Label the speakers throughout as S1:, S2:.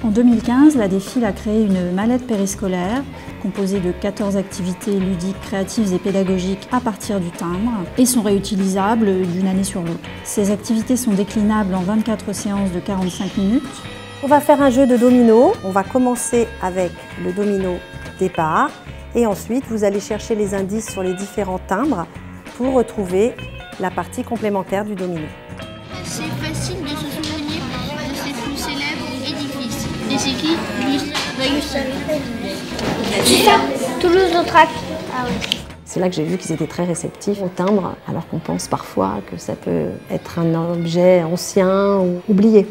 S1: En 2015, la Défile a créé une mallette périscolaire composée de 14 activités ludiques, créatives et pédagogiques à partir du timbre et sont réutilisables d'une année sur l'autre. Ces activités sont déclinables en 24 séances de 45 minutes.
S2: On va faire un jeu de domino. On va commencer avec le domino départ et ensuite vous allez chercher les indices sur les différents timbres pour retrouver la partie complémentaire du domino.
S3: C'est facile de se souvenir de ces plus célèbres édifices. Et c'est qui? C'est ça, Toulouse-Lautrec. Ah oui.
S2: C'est là que j'ai vu qu'ils étaient très réceptifs au timbre, alors qu'on pense parfois que ça peut être un objet ancien ou oublié.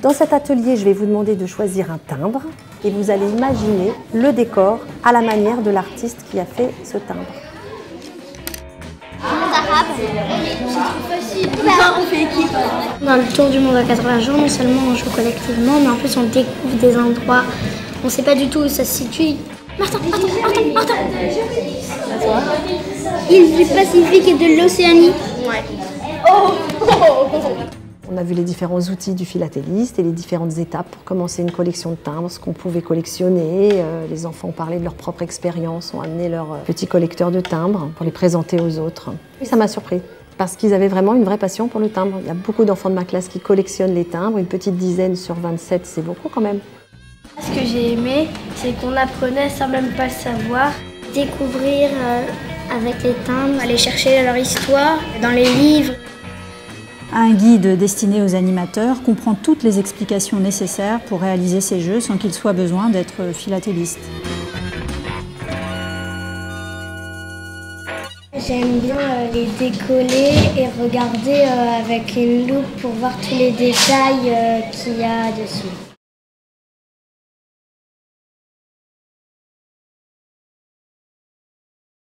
S2: Dans cet atelier, je vais vous demander de choisir un timbre et vous allez imaginer le décor à la manière de l'artiste qui a fait ce timbre.
S3: On fait équipe.
S4: Dans le tour du monde à 80 jours, non seulement on joue collectivement, mais en plus on découvre des endroits. On ne sait pas du tout où ça se situe.
S3: Martin. Île du Pacifique et de l'Océanie. Ouais.
S2: On a vu les différents outils du philatéliste et les différentes étapes pour commencer une collection de timbres, ce qu'on pouvait collectionner. Les enfants ont parlé de leur propre expérience, ont amené leur petit collecteur de timbres pour les présenter aux autres. Et ça m'a surpris, parce qu'ils avaient vraiment une vraie passion pour le timbre. Il y a beaucoup d'enfants de ma classe qui collectionnent les timbres, une petite dizaine sur 27, c'est beaucoup quand même.
S4: Ce que j'ai aimé, c'est qu'on apprenait sans même pas le savoir, découvrir avec les timbres, aller chercher leur histoire dans les livres.
S1: Un guide destiné aux animateurs comprend toutes les explications nécessaires pour réaliser ces jeux sans qu'il soit besoin d'être philatéliste.
S4: J'aime bien les décoller et regarder avec une loupe pour voir tous les détails qu'il y a dessus.